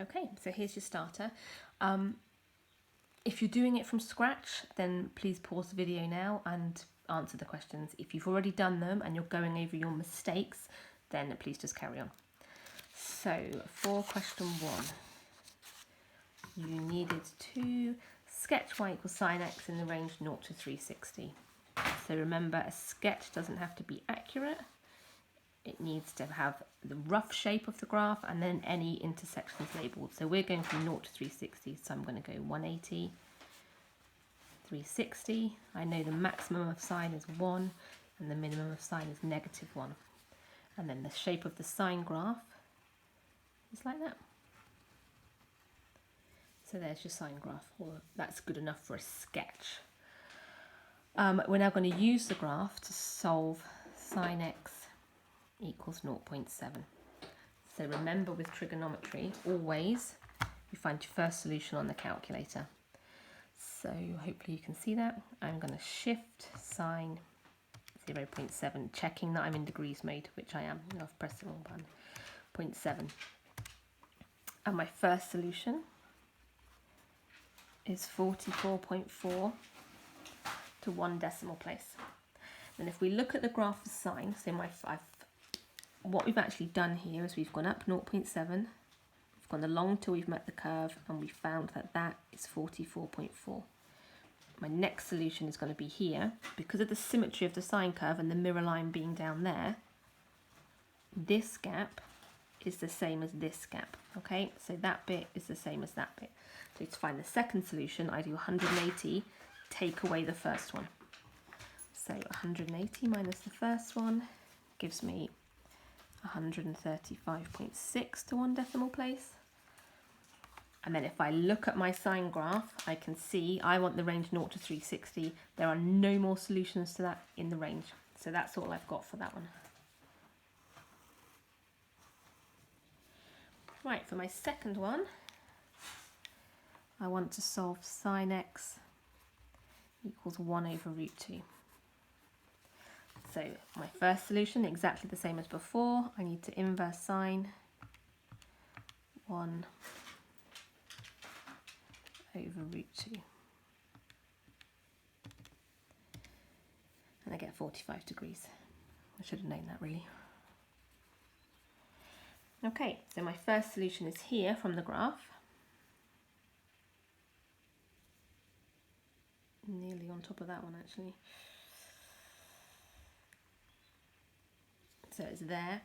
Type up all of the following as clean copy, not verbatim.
Okay, so here's your starter. If you're doing it from scratch, then please pause the video now and answer the questions. If you've already done them and you're going over your mistakes, then please just carry on. So for question 1, you needed to sketch y equals sine x in the range 0 to 360. So remember, a sketch doesn't have to be accurate. It needs to have the rough shape of the graph and then any intersections labelled. So we're going from 0 to 360, so I'm going to go 180, 360. I know the maximum of sine is 1 and the minimum of sine is -1. And then the shape of the sine graph is like that. So there's your sine graph. Well, that's good enough for a sketch. We're now going to use the graph to solve sine x equals 0.7. So remember, with trigonometry, always you find your first solution on the calculator. So hopefully you can see that. I'm going to shift sine 0.7, checking that I'm in degrees mode, which I am. I've pressed the wrong button. 0.7. And my first solution is 44.4 to 1 decimal place. And if we look at the graph of sine, so what we've actually done here is we've gone up 0.7, we've gone along till we've met the curve, and we found that that is 44.4. My next solution is going to be here. Because of the symmetry of the sine curve and the mirror line being down there, this gap is the same as this gap, okay? So that bit is the same as that bit. So to find the second solution, I do 180, take away the first one. So 180 minus the first one gives me 135.6 to 1 decimal place. And then if I look at my sine graph, I can see I want the range 0 to 360. There are no more solutions to that in the range. So that's all I've got for that one. Right, for my second one, I want to solve sine x equals 1 over root 2. So my first solution, exactly the same as before. I need to inverse sine 1 over root 2. And I get 45 degrees. I should have known that, really. Okay, so my first solution is here from the graph. Nearly on top of that one, actually. So it's there.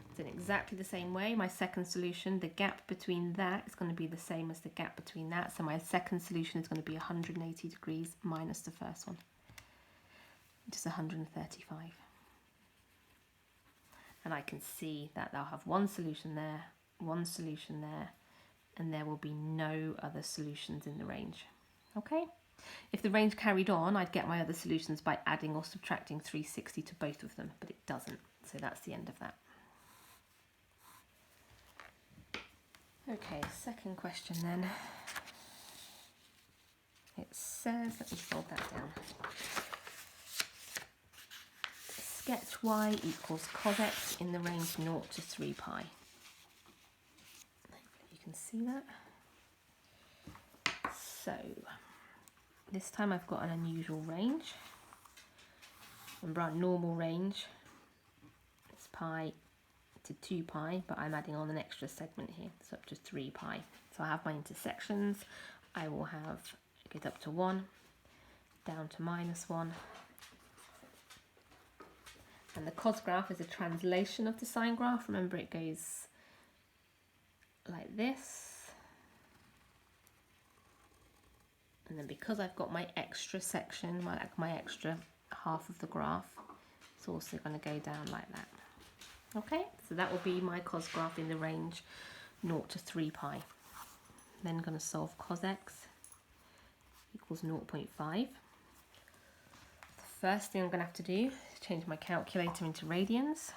It's in exactly the same way. My second solution, the gap between that is going to be the same as the gap between that. So my second solution is going to be 180 degrees minus the first one, which is 135. And I can see that I'll have one solution there, and there will be no other solutions in the range. Okay? If the range carried on, I'd get my other solutions by adding or subtracting 360 to both of them, but it doesn't. So that's the end of that. Okay, second question then. It says, let me fold that down. Sketch y equals cos x in the range 0 to 3 pi. Hopefully you can see that. So this time I've got an unusual range. Remember, our normal range is pi to 2 pi, but I'm adding on an extra segment here, so up to 3 pi. So I have my intersections. I will have get up to 1, down to -1. And the cos graph is a translation of the sine graph. Remember, it goes like this. And then because I've got my extra section, my extra half of the graph, it's also going to go down like that. Okay, so that will be my cos graph in the range 0 to 3 pi. Then going to solve cos x equals 0.5. The first thing I'm going to have to do is change my calculator into radians,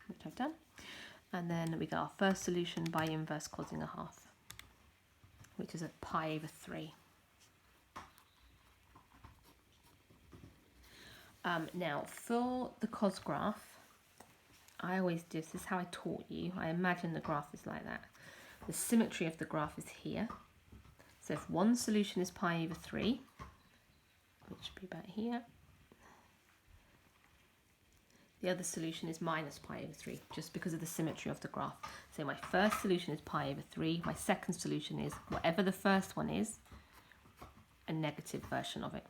which I've done. And then we got our first solution by inverse cosing a half, which is a pi over 3. Now, for the cos graph, I always do this is how I taught you. I imagine the graph is like that. The symmetry of the graph is here. So if one solution is pi over 3, which should be about here, the other solution is minus pi over 3, just because of the symmetry of the graph. So my first solution is pi over 3. My second solution is whatever the first one is, a negative version of it.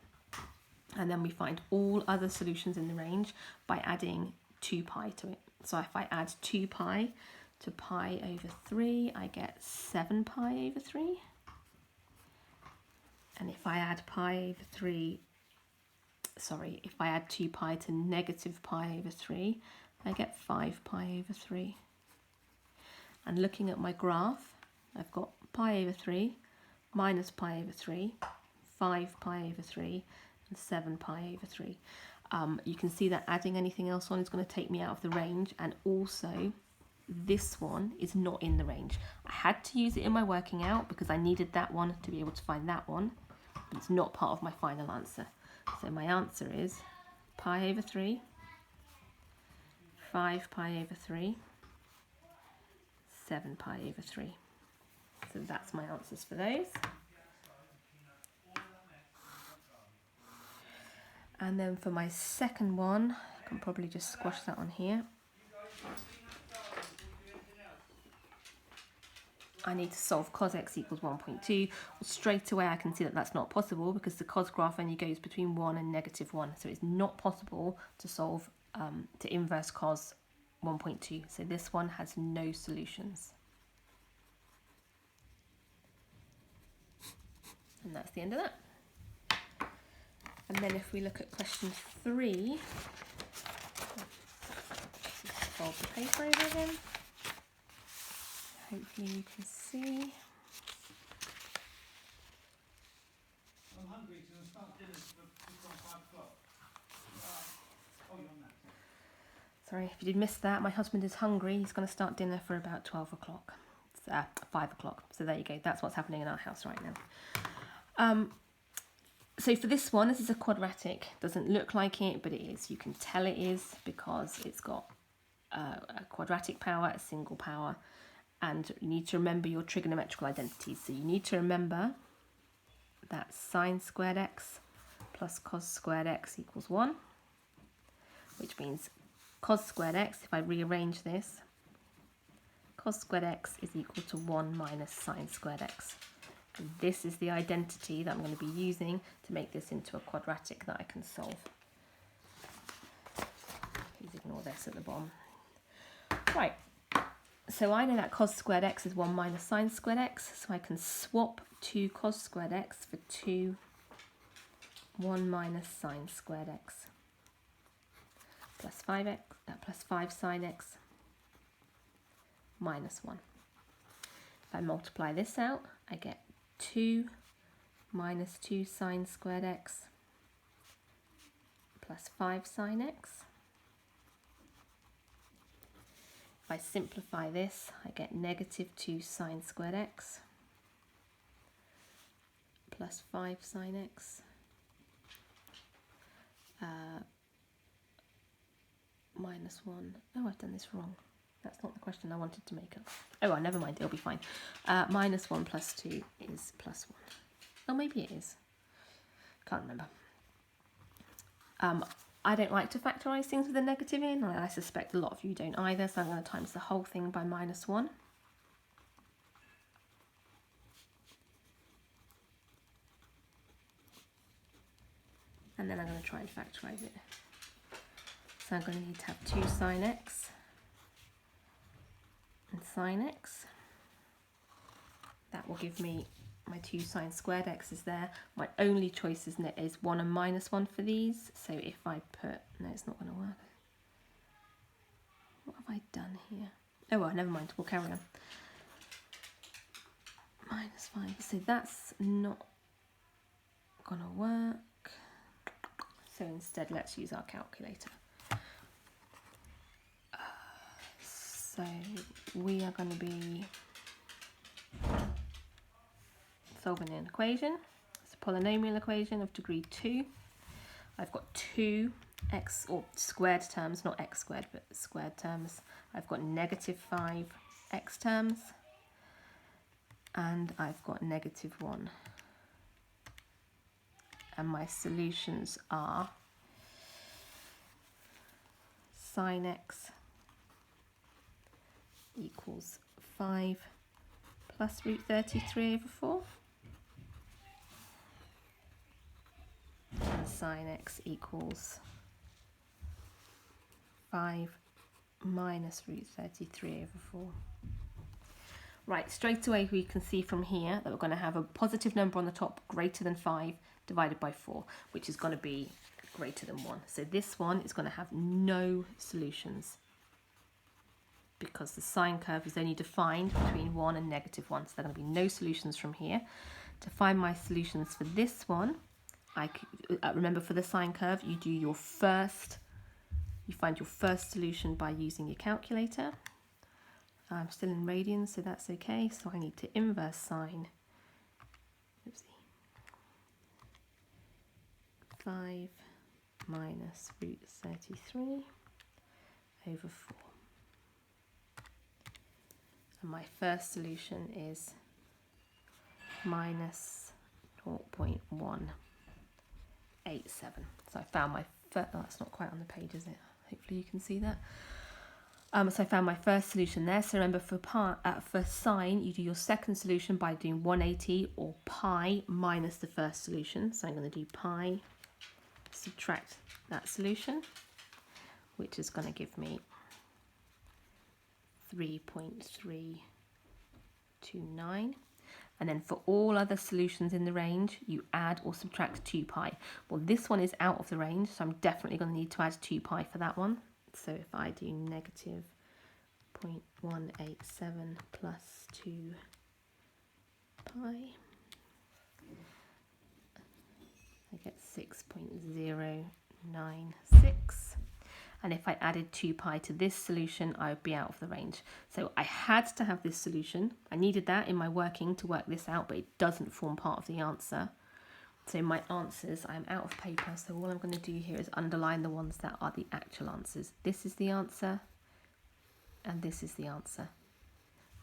And then we find all other solutions in the range by adding 2 pi to it. So if I add 2 pi to pi over 3, I get 7 pi over 3. And if I add if I add 2 pi to negative pi over 3, I get 5 pi over 3. And looking at my graph, I've got pi over 3, minus pi over 3, 5 pi over 3, and 7 pi over 3. You can see that adding anything else on is going to take me out of the range, and also this one is not in the range. I had to use it in my working out because I needed that one to be able to find that one, but it's not part of my final answer. So my answer is pi over 3, 5 pi over 3, 7 pi over 3. So that's my answers for those. And then for my second one, I can probably just squash that on here. I need to solve cos x equals 1.2. Well, straight away I can see that that's not possible because the cos graph only goes between 1 and negative 1. So it's not possible to solve, to inverse cos 1.2. So this one has no solutions. And that's the end of that. And then if we look at question 3, just fold the paper over again. Hopefully you can see. I'm hungry to start dinner before 5 o'clock. Oh, you're on that. Sorry, if you did miss that, my husband is hungry. He's going to start dinner for about 12 o'clock. It's 5 o'clock. So there you go. That's what's happening in our house right now. So for this one, this is a quadratic. Doesn't look like it, but it is. You can tell it is because it's got a quadratic power, a single power, and you need to remember your trigonometrical identities. So you need to remember that sine squared x plus cos squared x equals 1, which means cos squared x, if I rearrange this, cos squared x is equal to 1 minus sine squared x. And this is the identity that I'm going to be using to make this into a quadratic that I can solve. Please ignore this at the bottom. Right, so I know that cos squared x is 1 minus sine squared x, so I can swap 2 cos squared x for 2 1 minus sine squared x plus 5 sine x minus 1. If I multiply this out, I get 2 minus 2 sine squared x plus 5 sine x. If I simplify this, I get negative 2 sine squared x plus 5 sine x minus 1. Oh, I've done this wrong. That's not the question I wanted to make up. Oh, well, never mind, it'll be fine. Minus 1 plus 2 is plus 1. Oh, maybe it is. Can't remember. I don't like to factorise things with a negative in. I suspect a lot of you don't either, so I'm going to times the whole thing by minus 1. And then I'm going to try and factorise it. So I'm going to need to have 2 sine x and sine x. That will give me my 2 sine squared x is there. My only choice is 1 and minus 1 for these. So if I put, no, it's not going to work. What have I done here? Oh well, never mind, we'll carry on. Minus 5, so that's not going to work. So instead, let's use our calculator. So we are going to be solving an equation. It's a polynomial equation of degree 2. I've got 2 x or squared terms, not x squared, but squared terms. I've got negative 5x terms, and I've got negative 1. And my solutions are sine x equals 5 plus root 33 over 4. And sine x equals 5 minus root 33 over 4. Right, straight away we can see from here that we're going to have a positive number on the top greater than 5 divided by 4, which is going to be greater than 1. So this one is going to have no solutions because the sine curve is only defined between 1 and negative 1. So there are going to be no solutions from here. To find my solutions for this one, remember for the sine curve, you find your first solution by using your calculator. I'm still in radians, so that's okay. So I need to inverse sine 5 minus root 33 over 4. And my first solution is minus 0.187. So I found my first, oh, that's not quite on the page, is it? Hopefully you can see that. So I found my first solution there. So remember for sine, you do your second solution by doing 180 or pi minus the first solution. So I'm going to do pi, subtract that solution, which is going to give me 3.329. And then for all other solutions in the range, you add or subtract 2 pi. Well, this one is out of the range, so I'm definitely going to need to add 2 pi for that one. So if I do negative 0.187 plus 2 pi, I get 6.096. And if I added 2 pi to this solution, I would be out of the range. So I had to have this solution. I needed that in my working to work this out, but it doesn't form part of the answer. So my answers, I'm out of paper, so all I'm going to do here is underline the ones that are the actual answers. This is the answer, and this is the answer.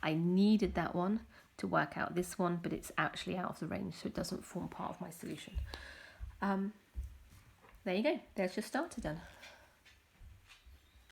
I needed that one to work out this one, but it's actually out of the range, so it doesn't form part of my solution. There you go, there's your starter done.